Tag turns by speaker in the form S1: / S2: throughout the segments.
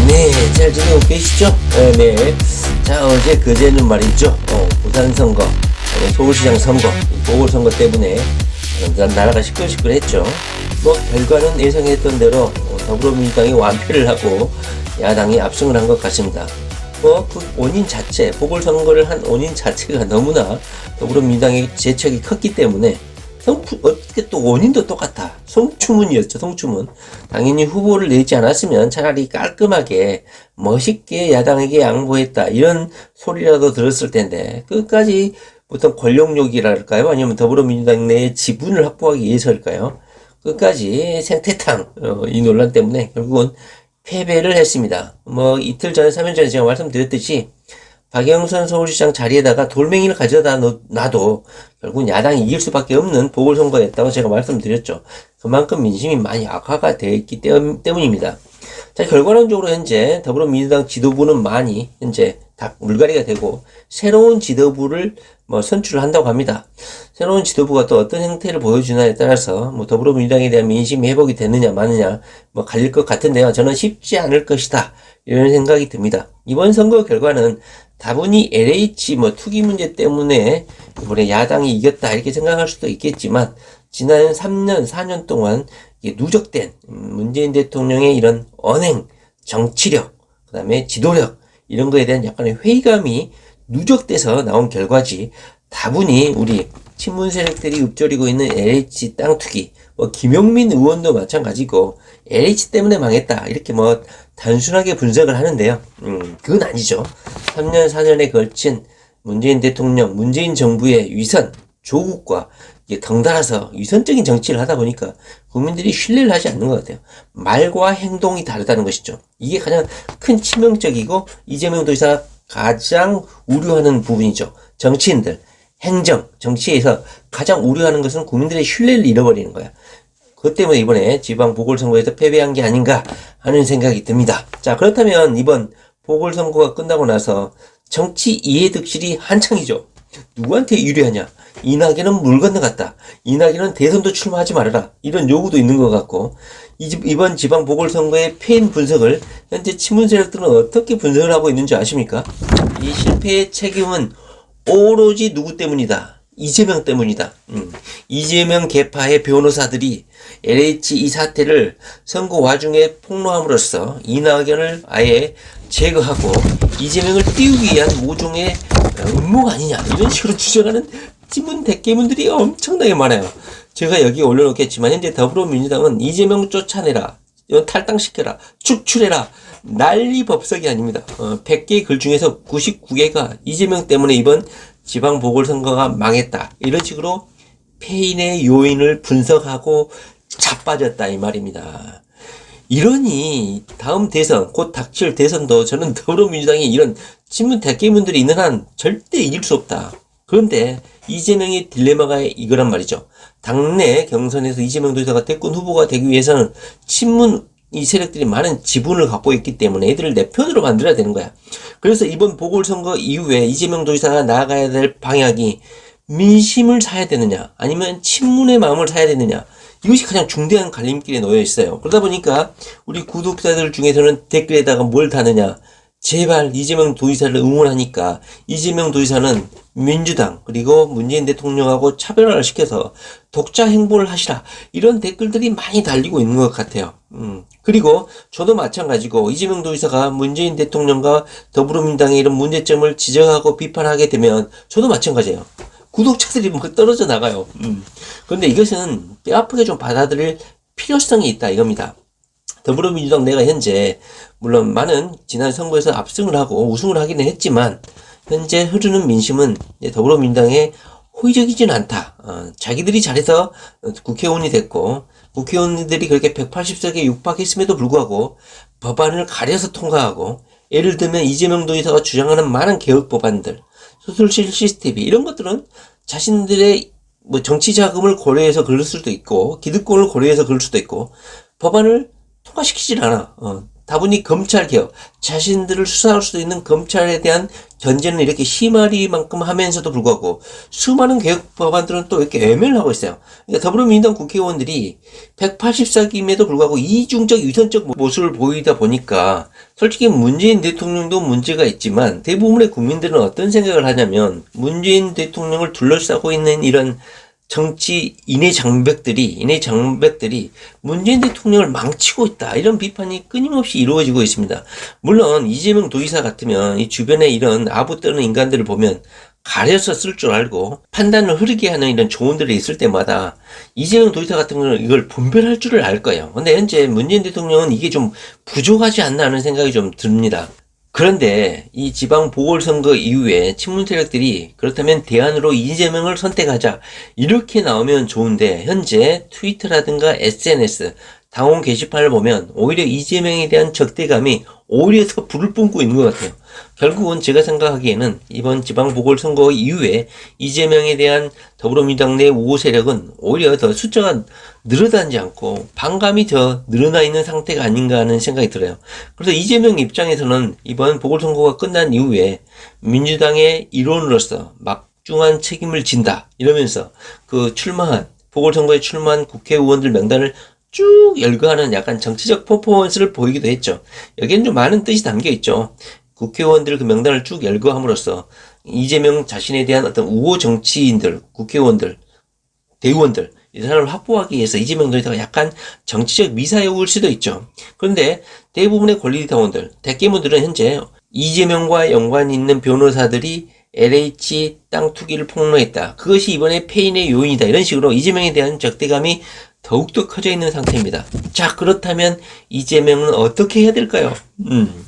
S1: 네, 잘 지내고 계시죠? 네. 자, 어제 그제는 말이죠. 부산 선거, 서울시장 선거, 보궐선거 때문에 나라가 시끌시끌했죠. 뭐 결과는 예상했던 대로 더불어민주당이 완패를 하고 야당이 압승을 한 것 같습니다. 뭐 그 원인 자체, 보궐선거를 한 원인 자체가 너무나 더불어민주당의 재척이 컸기 때문에 어떻게 또 원인도 똑같아. 송추문이었죠, 송추문. 당연히 후보를 내지 않았으면 차라리 깔끔하게, 멋있게 야당에게 양보했다. 이런 소리라도 들었을 텐데, 끝까지 보통 권력욕이랄까요? 아니면 더불어민주당 내의 지분을 확보하기 위해서일까요? 끝까지 생태탕, 이 논란 때문에 결국은 패배를 했습니다. 뭐 이틀 전에, 3일 전에 제가 말씀드렸듯이, 박영선 서울시장 자리에다가 돌멩이를 가져다 놔도 결국 야당이 이길 수밖에 없는 보궐선거였다고 제가 말씀드렸죠. 그만큼 민심이 많이 악화가 되어 있기 때문입니다. 자, 결과론적으로 현재 더불어민주당 지도부는 많이 현재 다 물갈이가 되고 새로운 지도부를 선출을 한다고 합니다. 새로운 지도부가 또 어떤 형태를 보여주나에 따라서 더불어민주당에 대한 민심이 회복이 되느냐 마느냐 갈릴 것 같은데요. 저는 쉽지 않을 것이다. 이런 생각이 듭니다. 이번 선거 결과는 다분히 LH 투기 문제 때문에 이번에 야당이 이겼다 이렇게 생각할 수도 있겠지만 지난 3년, 4년 동안 누적된 문재인 대통령의 이런 언행, 정치력, 그 다음에 지도력 이런 거에 대한 약간의 회의감이 누적돼서 나온 결과지 다분히 우리 친문 세력들이 읊조리고 있는 LH 땅 투기, 김용민 의원도 마찬가지고 LH 때문에 망했다 이렇게 단순하게 분석을 하는데요. 그건 아니죠. 3년, 4년에 걸친 문재인 대통령, 문재인 정부의 위선, 조국과 덩달아서 위선적인 정치를 하다 보니까 국민들이 신뢰를 하지 않는 것 같아요. 말과 행동이 다르다는 것이죠. 이게 가장 큰 치명적이고 이재명 도지사가 가장 우려하는 부분이죠. 정치인들, 행정, 정치에서 가장 우려하는 것은 국민들의 신뢰를 잃어버리는 거야. 그것 때문에 이번에 지방 보궐선거에서 패배한 게 아닌가 하는 생각이 듭니다. 자, 그렇다면 이번 보궐선거가 끝나고 나서 정치 이해득실이 한창이죠. 누구한테 유리하냐? 이낙연은 물 건너갔다. 이낙연은 대선도 출마하지 말아라. 이런 요구도 있는 것 같고 이번 지방 보궐선거의 패인 분석을 현재 친문 세력들은 어떻게 분석을 하고 있는지 아십니까? 이 실패의 책임은 오로지 누구 때문이다. 이재명 때문이다. 이재명 계파의 변호사들이 LH 이 사태를 선거 와중에 폭로함으로써 이낙연을 아예 제거하고 이재명을 띄우기 위한 모종의 음모가 아니냐 이런 식으로 주장하는 친문 대깨문들이 엄청나게 많아요. 제가 여기 올려놓겠지만 현재 더불어민주당은 이재명 쫓아내라, 탈당시켜라, 축출해라 난리법석이 아닙니다. 100개 글 중에서 99개가 이재명 때문에 이번 지방 보궐선거가 망했다 이런 식으로 패인의 요인을 분석하고 자빠졌다 이 말입니다. 이러니 다음 대선, 곧 닥칠 대선도 저는 더불어민주당이 이런 친문 대깨문들이 있는 한 절대 이길 수 없다. 그런데 이재명의 딜레마가 이거란 말이죠. 당내 경선에서 이재명 도지사가 대권 후보가 되기 위해서는 친문 이 세력들이 많은 지분을 갖고 있기 때문에 애들을 내 편으로 만들어야 되는 거야. 그래서 이번 보궐선거 이후에 이재명 도지사가 나아가야 될 방향이 민심을 사야 되느냐 아니면 친문의 마음을 사야 되느냐 이것이 가장 중대한 갈림길에 놓여 있어요. 그러다 보니까 우리 구독자들 중에서는 댓글에다가 뭘 다느냐, 제발 이재명 도지사를 응원하니까 이재명 도지사는 민주당 그리고 문재인 대통령하고 차별화를 시켜서 독자 행보를 하시라 이런 댓글들이 많이 달리고 있는 것 같아요. 그리고 저도 마찬가지고 이재명 도지사가 문재인 대통령과 더불어민주당의 이런 문제점을 지적하고 비판하게 되면 저도 마찬가지예요. 구독자들이 뭐 떨어져 나가요. 그런데 이것은 뼈아프게 좀 받아들일 필요성이 있다 이겁니다. 더불어민주당 내가 현재 물론 많은 지난 선거에서 압승을 하고 우승을 하기는 했지만 현재 흐르는 민심은 더불어민주당에 호의적이지는 않다. 자기들이 잘해서 국회의원이 됐고 국회의원들이 그렇게 180석에 육박했음에도 불구하고 법안을 가려서 통과하고 예를 들면 이재명 도지사가 주장하는 많은 개혁 법안들, 수술실 시스템 이런 것들은 자신들의 뭐 정치 자금을 고려해서 그럴 수도 있고 기득권을 고려해서 그럴 수도 있고 법안을 통과시키질 않아. 다분히 검찰 개혁, 자신들을 수사할 수도 있는 검찰에 대한 견제는 이렇게 심하리만큼 하면서도 불구하고 수많은 개혁 법안들은 또 이렇게 애매를 하고 있어요. 그러니까 더불어민주당 국회의원들이 180석임에도 불구하고 이중적 위선적 모습을 보이다 보니까 솔직히 문재인 대통령도 문제가 있지만 대부분의 국민들은 어떤 생각을 하냐면 문재인 대통령을 둘러싸고 있는 이런 정치 인해 장벽들이 문재인 대통령을 망치고 있다. 이런 비판이 끊임없이 이루어지고 있습니다. 물론 이재명 도지사 같으면 이 주변에 이런 아부 떠는 인간들을 보면 가려서 쓸 줄 알고 판단을 흐르게 하는 이런 조언들이 있을 때마다 이재명 도지사 같은 경우는 이걸 분별할 줄을 알 거예요. 근데 현재 문재인 대통령은 이게 좀 부족하지 않나 하는 생각이 좀 듭니다. 그런데 이 지방 보궐선거 이후에 친문 세력들이 그렇다면 대안으로 이재명을 선택하자 이렇게 나오면 좋은데 현재 트위터라든가 SNS 당원 게시판을 보면 오히려 이재명에 대한 적대감이 오히려 더 불을 뿜고 있는 것 같아요. 결국은 제가 생각하기에는 이번 지방보궐선거 이후에 이재명에 대한 더불어민주당 내 우호 세력은 오히려 더 숫자가 늘어나지 않고 반감이 더 늘어나 있는 상태가 아닌가 하는 생각이 들어요. 그래서 이재명 입장에서는 이번 보궐선거가 끝난 이후에 민주당의 일원으로서 막중한 책임을 진다 이러면서 그 보궐선거에 출마한 국회의원들 명단을 쭉 열거하는 약간 정치적 퍼포먼스를 보이기도 했죠. 여기에는 좀 많은 뜻이 담겨 있죠. 국회의원들 그 명단을 쭉 열거함으로써 이재명 자신에 대한 어떤 우호 정치인들, 국회의원들, 대의원들 이 사람을 확보하기 위해서 이재명 도지사가 약간 정치적 미사여일 수도 있죠. 그런데 대부분의 권리당원들, 대깨문들은 현재 이재명과 연관이 있는 변호사들이 LH 땅 투기를 폭로했다. 그것이 이번에 패인의 요인이다. 이런 식으로 이재명에 대한 적대감이 더욱더 커져 있는 상태입니다. 자, 그렇다면 이재명은 어떻게 해야 될까요?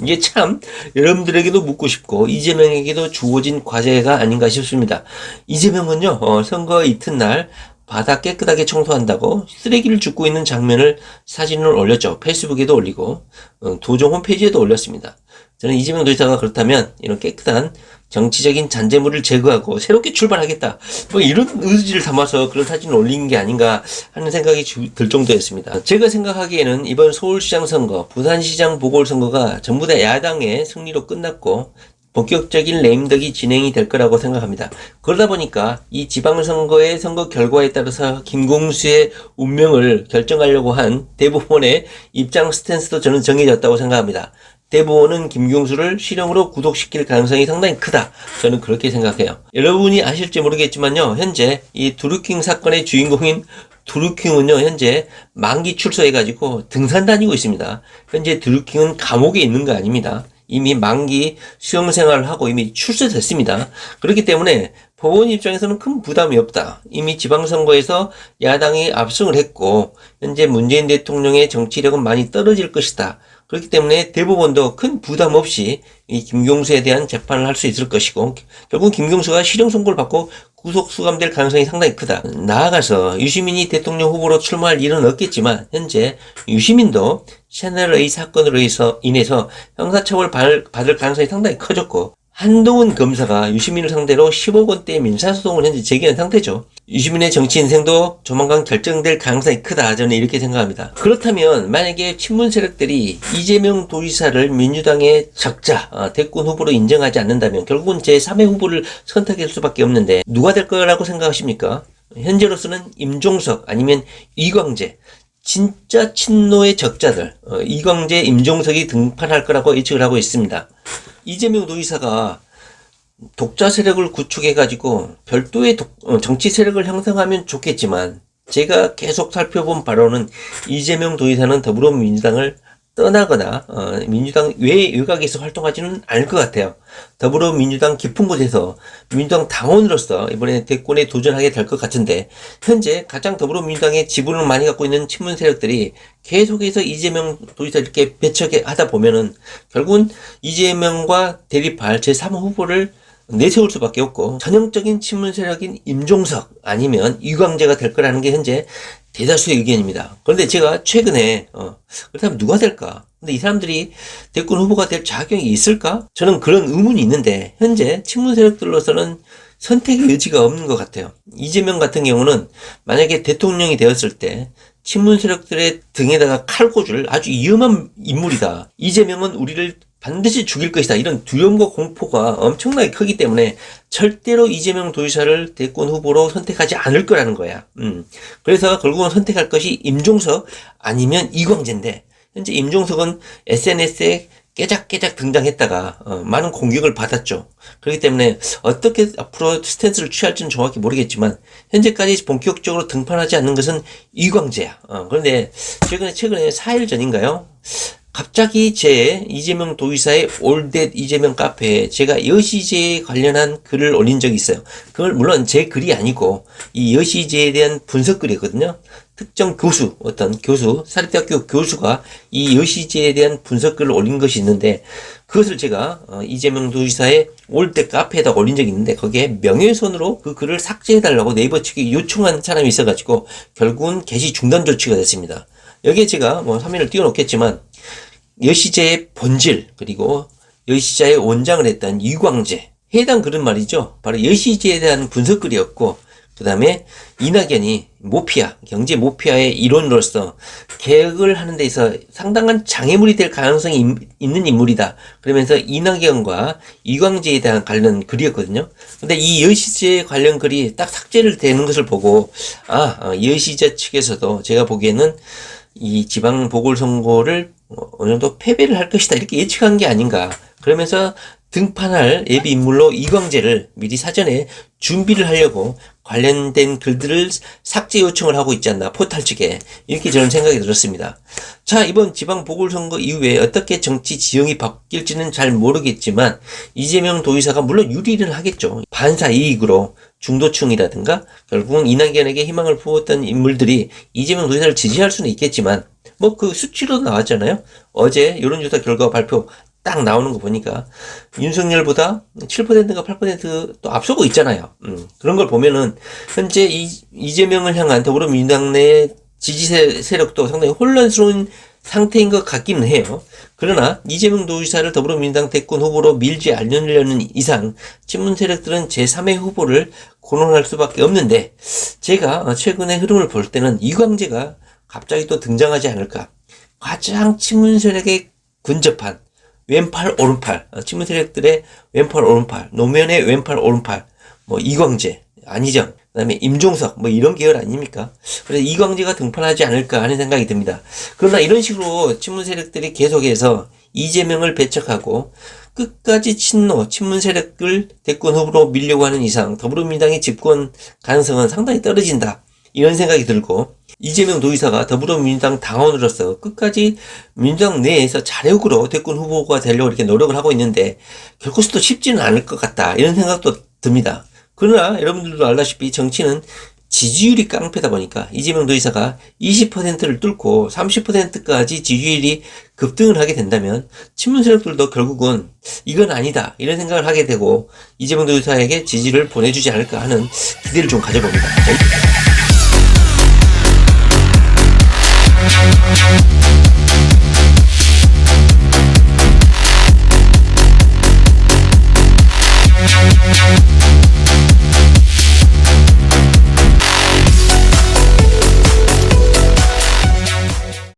S1: 이게 참 여러분들에게도 묻고 싶고 이재명에게도 주어진 과제가 아닌가 싶습니다. 이재명은요, 선거 이튿날 바닥 깨끗하게 청소한다고 쓰레기를 줍고 있는 장면을 사진을 올렸죠. 페이스북에도 올리고 도정 홈페이지에도 올렸습니다. 저는 이재명 도지사가 그렇다면 이런 깨끗한 정치적인 잔재물을 제거하고 새롭게 출발하겠다. 뭐 이런 의지를 담아서 그런 사진을 올린 게 아닌가 하는 생각이 들 정도였습니다. 제가 생각하기에는 이번 서울시장 선거, 부산시장 보궐선거가 전부 다 야당의 승리로 끝났고 본격적인 레임덕이 진행이 될 거라고 생각합니다. 그러다 보니까 이 지방선거의 선거 결과에 따라서 김공수의 운명을 결정하려고 한 대부분의 입장 스탠스도 저는 정해졌다고 생각합니다. 대부분은 김경수를 실형으로 구속시킬 가능성이 상당히 크다. 저는 그렇게 생각해요. 여러분이 아실지 모르겠지만요. 현재 이 드루킹 사건의 주인공인 드루킹은요. 현재 만기 출소해가지고 등산 다니고 있습니다. 현재 드루킹은 감옥에 있는 거 아닙니다. 이미 만기 수용 생활을 하고 이미 출소됐습니다. 그렇기 때문에 법원 입장에서는 큰 부담이 없다. 이미 지방선거에서 야당이 압승을 했고 현재 문재인 대통령의 정치력은 많이 떨어질 것이다. 그렇기 때문에 대법원도 큰 부담 없이 이 김경수에 대한 재판을 할 수 있을 것이고 결국 김경수가 실형 선고를 받고 구속 수감될 가능성이 상당히 크다. 나아가서 유시민이 대통령 후보로 출마할 일은 없겠지만 현재 유시민도 채널A 사건으로 인해서 형사처벌 받을 가능성이 상당히 커졌고 한동훈 검사가 유시민을 상대로 10억 원대의 민사소송을 현재 제기한 상태죠. 유시민의 정치 인생도 조만간 결정될 가능성이 크다. 저는 이렇게 생각합니다. 그렇다면 만약에 친문 세력들이 이재명 도지사를 민주당의 적자, 대권 후보로 인정하지 않는다면 결국은 제3의 후보를 선택할 수밖에 없는데 누가 될 거라고 생각하십니까? 현재로서는 임종석 아니면 이광재 진짜 친노의 적자들 이광재, 임종석이 등판할 거라고 예측을 하고 있습니다. 이재명 도지사가 독자 세력을 구축해가지고 별도의 정치 세력을 형성하면 좋겠지만 제가 계속 살펴본 바로는 이재명 도지사는 더불어민주당을 떠나거나 민주당 외곽에서 활동하지는 않을 것 같아요. 더불어민주당 깊은 곳에서 민주당 당원으로서 이번에 대권에 도전하게 될 것 같은데, 현재 가장 더불어민주당의 지분을 많이 갖고 있는 친문 세력들이 계속해서 이재명 도지사 이렇게 배척하다 보면은 결국은 이재명과 대립할 제3호 후보를 내세울 수밖에 없고, 전형적인 친문 세력인 임종석 아니면 이광재가 될 거라는 게 현재 대다수의 의견입니다. 그런데 제가 최근에 그렇다면 누가 될까? 근데 이 사람들이 대권 후보가 될 자격이 있을까? 저는 그런 의문이 있는데, 현재 친문 세력들로서는 선택의 여지가 없는 것 같아요. 이재명 같은 경우는 만약에 대통령이 되었을 때 친문 세력들의 등에다가 칼 꽂을 아주 위험한 인물이다. 이재명은 우리를 반드시 죽일 것이다. 이런 두려움과 공포가 엄청나게 크기 때문에 절대로 이재명 도지사를 대권 후보로 선택하지 않을 거라는 거야. 그래서 결국은 선택할 것이 임종석 아니면 이광재인데, 현재 임종석은 SNS에 깨작깨작 등장했다가 많은 공격을 받았죠. 그렇기 때문에 어떻게 앞으로 스탠스를 취할지는 정확히 모르겠지만 현재까지 본격적으로 등판하지 않는 것은 이광재야. 그런데 최근에 4일 전인가요? 갑자기 제 이재명 도지사의 올댓 이재명 카페에 제가 여시제에 관련한 글을 올린 적이 있어요. 그걸 물론 제 글이 아니고 이 여시제에 대한 분석글이거든요. 특정 교수, 어떤 교수, 사립대학교 교수가 이 여시제에 대한 분석글을 올린 것이 있는데, 그것을 제가 이재명 도지사의 올댓 카페에다 올린 적이 있는데, 거기에 명예훼손으로 그 글을 삭제해달라고 네이버 측에 요청한 사람이 있어가지고 결국은 게시 중단 조치가 됐습니다. 여기에 제가 화면을 띄워놓겠지만 여시제의 본질, 그리고 여시제의 원장을 했던 이광재, 해당 글은 말이죠, 바로 여시제에 대한 분석글이었고, 그 다음에 이낙연이 모피아, 경제 모피아의 일원으로서 개혁을 하는 데 있어 상당한 장애물이 될 가능성이 있는 인물이다. 그러면서 이낙연과 이광재에 대한 관련 글이었거든요. 근데 이 여시제 관련 글이 딱 삭제를 되는 것을 보고, 여시제 측에서도 제가 보기에는 이 지방 보궐선거를 어느 정도 패배를 할 것이다, 이렇게 예측한 게 아닌가. 그러면서 등판할 예비 인물로 이광재를 미리 사전에 준비를 하려고 관련된 글들을 삭제 요청을 하고 있지 않나, 포탈 측에. 이렇게 저는 생각이 들었습니다. 자, 이번 지방 보궐선거 이후에 어떻게 정치 지형이 바뀔지는 잘 모르겠지만 이재명 도지사가 물론 유리는 하겠죠. 반사 이익으로 중도층이라든가 결국은 이낙연에게 희망을 부었던 인물들이 이재명 도지사를 지지할 수는 있겠지만, 그 수치로 나왔잖아요. 어제 여론조사 결과 발표 딱 나오는 거 보니까 윤석열보다 7%인가 8%또 앞서고 있잖아요. 그런 걸 보면은 현재 이재명을 향한 더불어민주당 내 지지 세력도 상당히 혼란스러운 상태인 것 같기는 해요. 그러나 이재명 도지사를 더불어민주당 대권 후보로 밀지 않으려는 이상 친문 세력들은 제3의 후보를 거론할 수밖에 없는데, 제가 최근의 흐름을 볼 때는 이광재가 갑자기 또 등장하지 않을까. 가장 친문 세력에 근접한 왼팔 오른팔, 친문 세력들의 왼팔 오른팔, 노무현의 왼팔 오른팔, 이광재, 안희정, 그다음에 임종석, 이런 계열 아닙니까? 그래서 이광재가 등판하지 않을까 하는 생각이 듭니다. 그러나 이런 식으로 친문 세력들이 계속해서 이재명을 배척하고 끝까지 친문 세력을 대권 후보로 밀려고 하는 이상 더불어민주당의 집권 가능성은 상당히 떨어진다, 이런 생각이 들고, 이재명 도지사가 더불어민주당 당원으로서 끝까지 민주당 내에서 자력으로 대권 후보가 되려고 이렇게 노력을 하고 있는데 결코 또 쉽지는 않을 것 같다, 이런 생각도 듭니다. 그러나 여러분들도 알다시피 정치는 지지율이 깡패다 보니까 이재명 도지사가 20%를 뚫고 30%까지 지지율이 급등을 하게 된다면 친문 세력들도 결국은 이건 아니다, 이런 생각을 하게 되고 이재명 도지사에게 지지를 보내주지 않을까 하는 기대를 좀 가져봅니다.